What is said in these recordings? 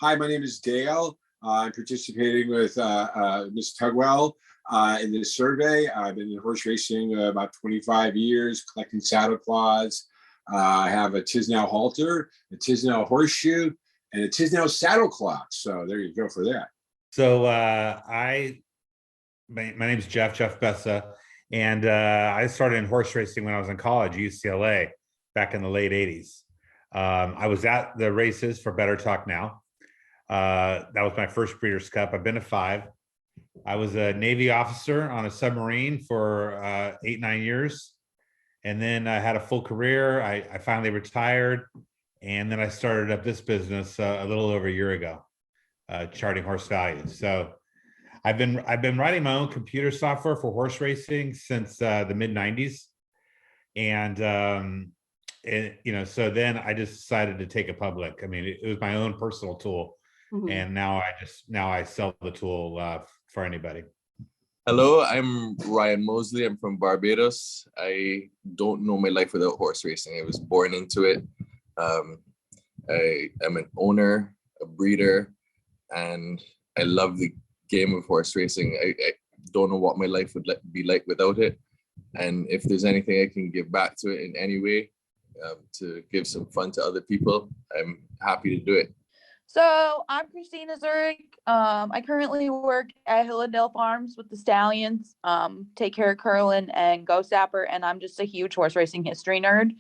Hi, my name is Dale. I'm participating with Ms. Tugwell in this survey. I've been in horse racing about 25 years, collecting saddle cloths. I have a Tisnell halter, a Tisnell horseshoe, and a Tisnell saddle cloth. So there you go for that. So my name is Jeff Bessa, and I started in horse racing when I was in college, UCLA, back in the late 80s. I was at the races for Better Talk Now. That was my first Breeders' Cup. I've been to 5. I was a Navy officer on a submarine for 8-9 years. And then I had a full career. I finally retired. And then I started up this business a little over a year ago, charting horse values. So I've been writing my own computer software for horse racing since the mid 90s. And so then I just decided to take it public. I mean, it was my own personal tool. Mm-hmm. And now I sell the tool for anybody. Hello, I'm Ryan Mosley. I'm from Barbados. I don't know my life without horse racing. I was born into it. I am an owner, a breeder, and I love the game of horse racing. I don't know what my life would be like without it. And if there's anything I can give back to it in any way, to give some fun to other people, I'm happy to do it. So I'm Christina Zurich. I currently work at Hillendale Farms with the Stallions, take care of Curlin and Ghost Sapper, and I'm just a huge horse racing history nerd.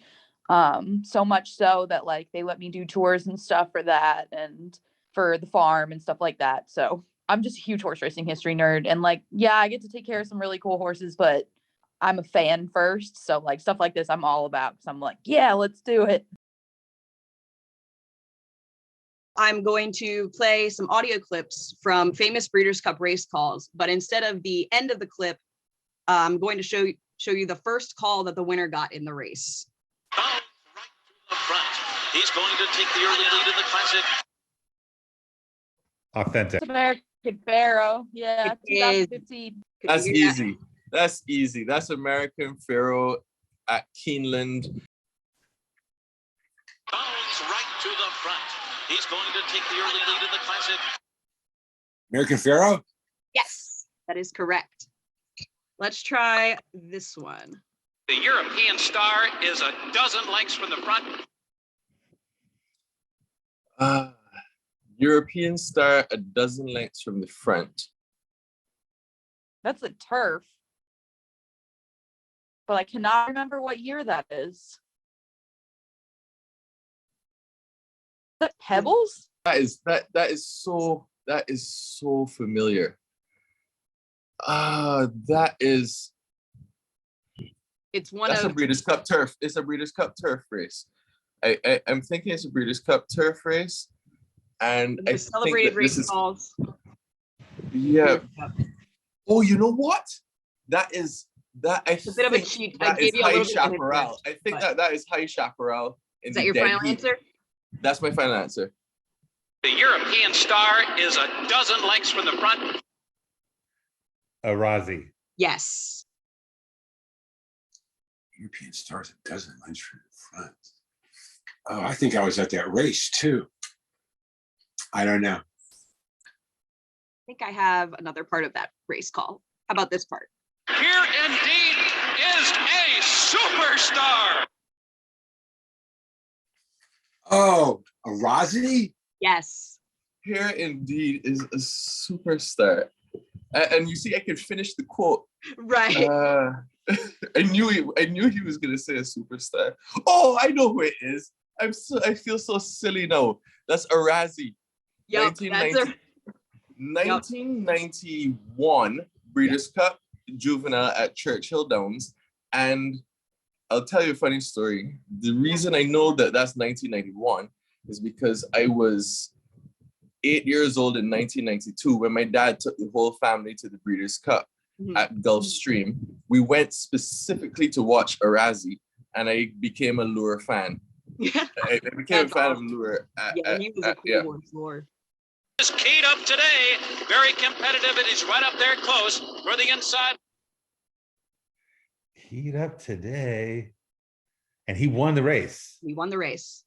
So much so that like they let me do tours and stuff for that and for the farm and stuff like that. So I'm just a huge horse racing history nerd, and like, yeah, I get to take care of some really cool horses, but I'm a fan first. So like stuff like this, I'm all about, because I'm like, yeah, let's do it. I'm going to play some audio clips from famous Breeders' Cup race calls, but instead of the end of the clip, I'm going to show you the first call that the winner got in the race. Right to the front. He's going to take the early lead in the classic. Authentic. American Pharoah, yeah, 2015. That's easy. That's easy. That's American Pharoah at Keeneland. Bounds right to the front. He's going to take the early lead in the classic. American Pharoah? Yes, that is correct. Let's try this one. The European Star is a dozen lengths from the front. European Star, a dozen lengths from the front. That's a turf. But I cannot remember what year that is. Is that Pebbles? That is so familiar. That's a Breeders' Cup turf. It's a Breeders' Cup turf race. I'm thinking it's a Breeders' Cup turf race, and I celebrated race calls. Yeah. Oh, you know what? It's a bit of a cheat. I gave you a little bit of Chaparral. I think that is High Chaparral. Is that your final answer? That's my final answer. The European Star is a dozen lengths from the front. Arazi. Yes. European Star is a dozen lengths from the front. Oh, I think I was at that race too. I don't know. I think I have another part of that race call. How about this part? Here indeed is a superstar. Oh, Arazi? Yes. Here indeed is a superstar. And you see, I could finish the quote. Right. I knew he was gonna say a superstar. Oh, I know who it is. I feel so silly now. That's Arazi. Yep, 1991 Breeders' Cup Juvenile at Churchill Downs. And I'll tell you a funny story. The reason I know that that's 1991 is because I was 8 years old in 1992 when my dad took the whole family to the Breeders' Cup at Gulfstream. We went specifically to watch Arazi, and I became a Lure fan. I became a fan of Lure. He was a cool horse, Lure. Is keyed up today. Very competitive. It is right up there close for the inside. Keyed up today. And he won the race. He won the race.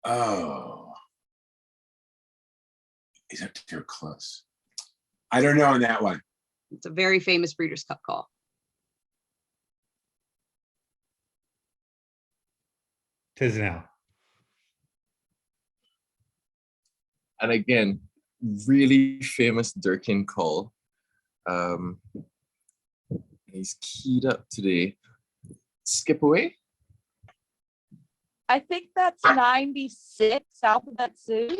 Oh. Is up there close? I don't know on that one. It's a very famous Breeders' Cup call. Tis now. And again, really famous Durkin call. He's keyed up today. Skip away. I think that's 96 Alphabet Soup.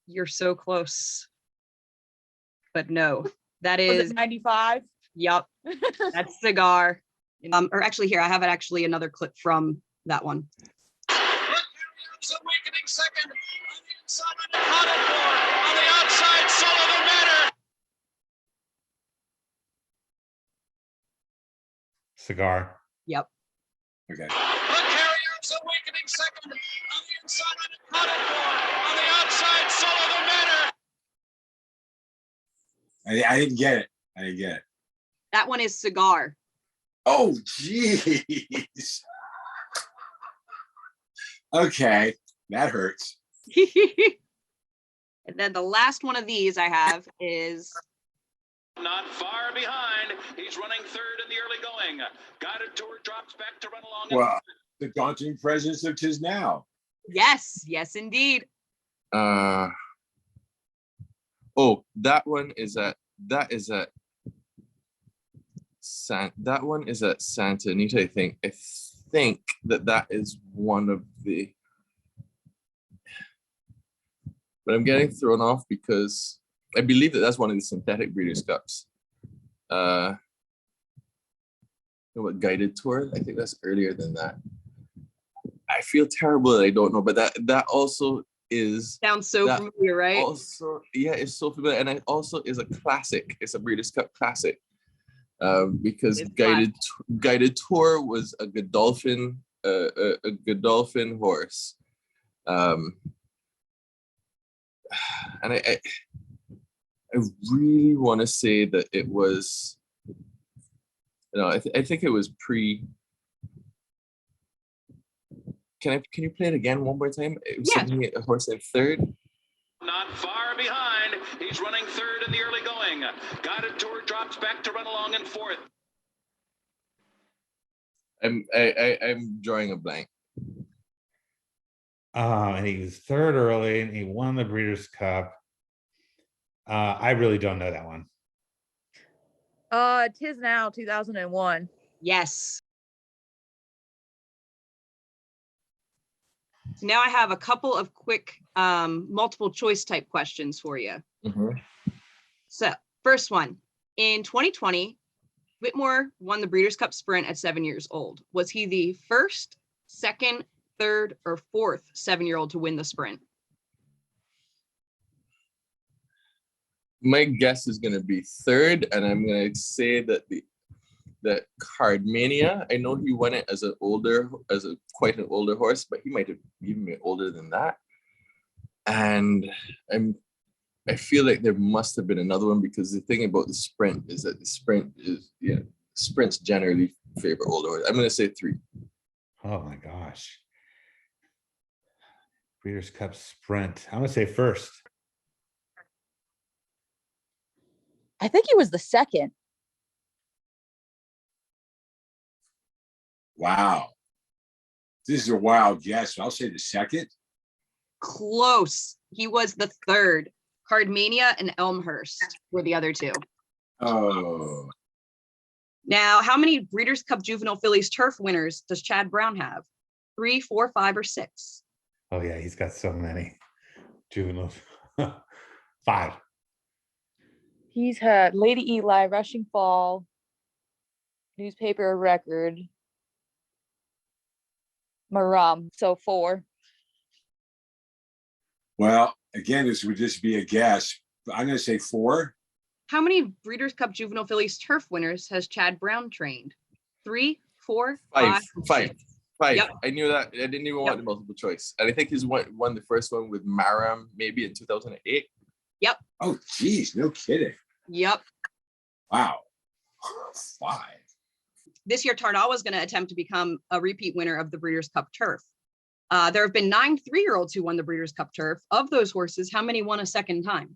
You're so close. But no, that Was is, it 95? yup, that's Cigar. Or actually here, I have actually another clip from that one. Awakening second. On the inside, accounted for. On the outside, Solo the Manor. Cigar. Yep. Okay. The Carriers awakening second. On the inside, accounted for. On the outside, Solo the Manor. I didn't get it. I didn't get it. That one is Cigar. Oh, geez. Okay, that hurts. And then the last one of these I have is, Not far behind. He's running third in the early going. Guided Tour drops back to run along. Well, the daunting presence of Tis Now. yes, indeed. Oh, that one is at that one is at Santa Anita, I think. I think that is one of the, but I'm getting thrown off because I believe that's one of the synthetic Breeders' Cups. What, Guided Tour? I think that's earlier than that. I feel terrible that I don't know, but that also is Sounds so that familiar, right? also, yeah, it's so familiar, and it also is a classic. It's a Breeders' Cup classic, because It's Guided Tour was a Godolphin, a Godolphin horse, and I really want to say that it was, I think it was pre. Can you play it again one more time? It was Yeah. something a horse in third. Not far behind. He's running third in the early going. Guided Tour drops back to run along in fourth. I'm drawing a blank. And he was third early and he won the Breeders' Cup. I really don't know that one. Tis Now 2001. Yes. So now I have a couple of quick multiple choice type questions for you. So first one, in 2020, Whitmore won the Breeders' Cup Sprint at 7 years old. Was he the first, second, third, or fourth 7-year-old to win the sprint? My guess is going to be third, and I'm going to say that that Cardmania. I know he won it as quite an older horse, but he might have even been older than that. And I feel like there must have been another one, because the thing about the sprint is that the sprint is, sprints generally favor older horses. I'm going to say 3. Oh my gosh. Breeders' Cup Sprint. I'm gonna say first. I think he was the second. Wow. This is a wild guess. I'll say the second. Close. He was the third. Cardmania and Elmhurst were the other two. Oh, Now, how many Breeders' Cup Juvenile Fillies turf winners does Chad Brown have? 3, 4, 5, or 6? Oh yeah, he's got so many juveniles. 5. He's had Lady Eli, Rushing Fall, Newspaper of Record, Maram. So 4. well, again, this would just be a guess. But I'm going to say 4. How many Breeders' Cup Juvenile Fillies turf winners has Chad Brown trained? 3, 4, 5, or 5. 6? 5. Yep. I knew that. I didn't even want the multiple choice. And I think he's won the first one with Maram maybe in 2008. Oh, geez, no kidding. Yep. Wow. 5. This year, Tarnawa is going to attempt to become a repeat winner of the Breeders' Cup turf. There have been 9 3-year-olds who won the Breeders' Cup Turf. Of those horses, how many won a second time?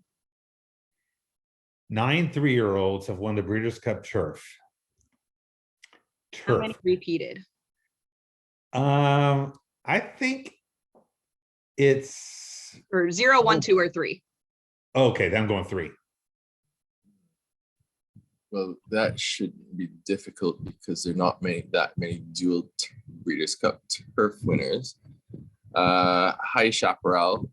9 3-year-olds have won the Breeders' Cup Turf. How many repeated? I think it's Or 0, 1, 2, or 3? okay. Then I'm going 3. Well, that shouldn't be difficult because there are not that many dual Breeders' Cup Turf winners. High Chaparral.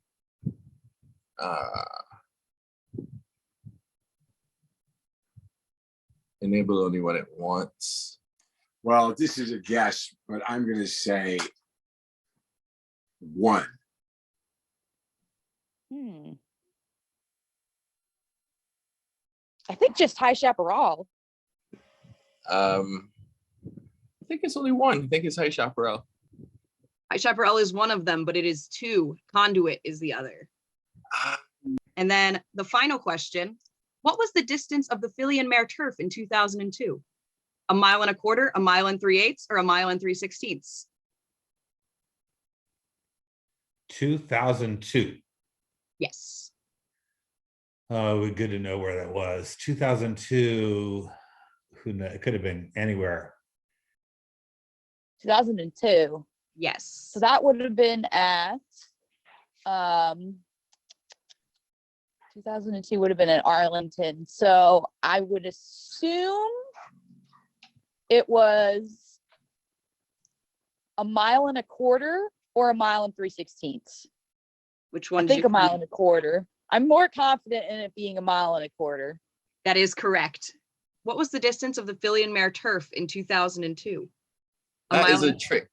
Enable only won it once. Well, this is a guess, but I'm going to say 1. I think just High Chaparral. I think it's only 1. I think it's High Chaparral. High Chaparral is one of them, but it is 2. Conduit is the other. And then the final question, what was the distance of the filly and mare turf in 2002? 1.25 miles, 1 mile and 3/8, or 1 mile and 3/16? 2002. Yes. Oh, good to know where that was. 2002. Who knows? It could have been anywhere. 2002. Yes. So that would have been at 2002 would have been at Arlington. So I would assume it was 1.25 miles or 1 mile and 3/16. Which I one? think 1.25 miles. I'm more confident in it being 1.25 miles. That is correct. What was the distance of the filly and mare turf in 2002? That is a trick.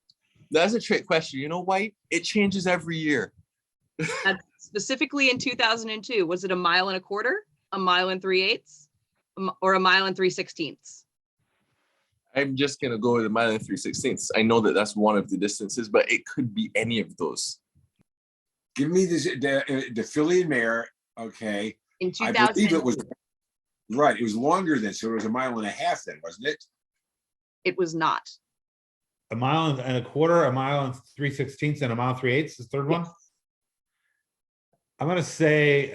That's a trick question. You know why? It changes every year. Specifically in 2002, was it 1.25 miles, 1 mile and 3/8, or 1 mile and 3/16? I'm just gonna go with 1 mile and 3/16. I know that that's one of the distances, but it could be any of those. Give me the filly and mare. Okay. In I 2000, believe it was right. It was longer than, so it was 1.5 miles then, wasn't it? it was not. 1.25 miles, 1 mile and 3/16, and 1 mile and 3/8 is the third one. I'm going to say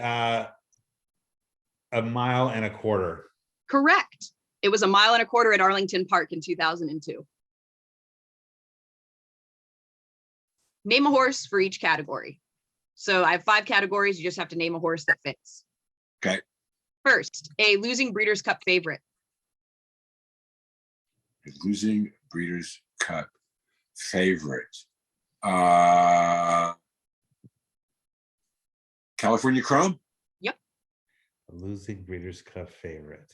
1.25 miles. Correct. It was 1.25 miles at Arlington Park in 2002. Name a horse for each category. So I have 5 categories. You just have to name a horse that fits. Okay. First, a losing Breeders' Cup favorite. Losing Breeders' Cup favorite. California Chrome. Losing Breeders' Cup favorite.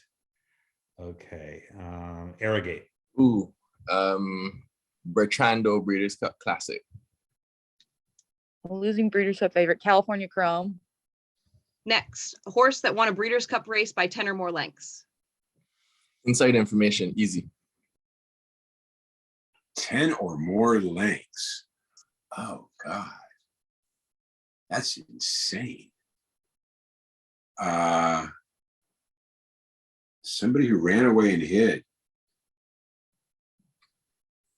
Okay. Arrogate. Ooh, Bertrando Breeders' Cup Classic. Losing Breeders' Cup favorite, California Chrome. Next, a horse that won a Breeders' Cup race by 10 or more lengths. Inside information, easy. 10 or more lengths. Oh God. That's insane. Somebody who ran away and hid.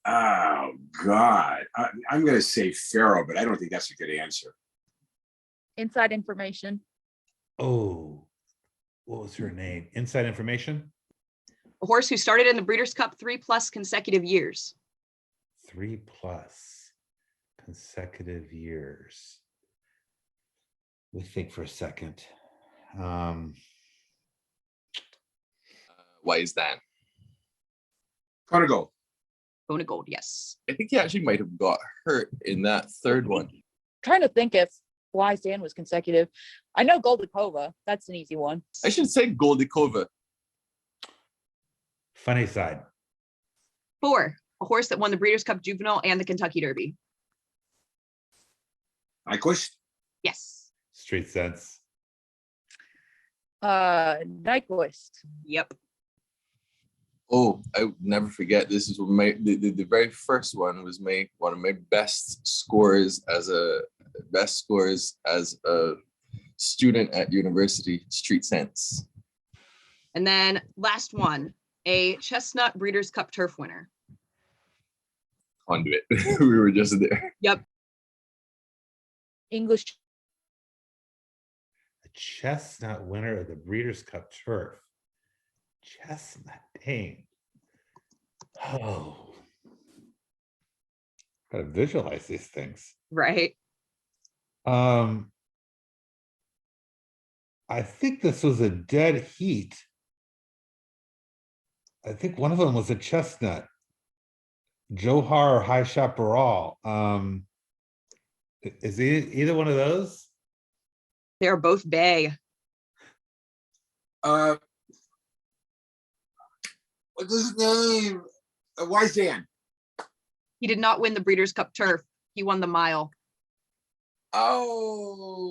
Oh God. I'm going to say Pharaoh, but I don't think that's a good answer. Inside information. Oh, what was her name? Inside information? A horse who started in the Breeders' Cup 3+ consecutive years. 3+ consecutive years. Let me think for a second. Wise Dan. Gonna go. Going to Gold, yes. I think he actually might have got hurt in that third one. Trying to think if Wise Dan was consecutive. I know Goldikova. That's an easy one. I should say Goldikova. Funny side. 4, a horse that won the Breeders' Cup Juvenile and the Kentucky Derby. Nyquist. Yes. Street sense. Nyquist. Yep. Oh, I would never forget. This is the very first one was one of my best scores as a student at university. Street sense. And then last one, a Chestnut Breeders' Cup Turf winner. Conduit. We were just there. Yep. English. A chestnut winner of the Breeders' Cup Turf. Chestnut, dang. Oh. Gotta visualize these things. Right. I think this was a dead heat. I think one of them was a chestnut. Johar or High Chaparral. Is either one of those? They're both bay. What's his name? Wise Dan. He did not win the Breeders' Cup Turf. He won the mile. Oh.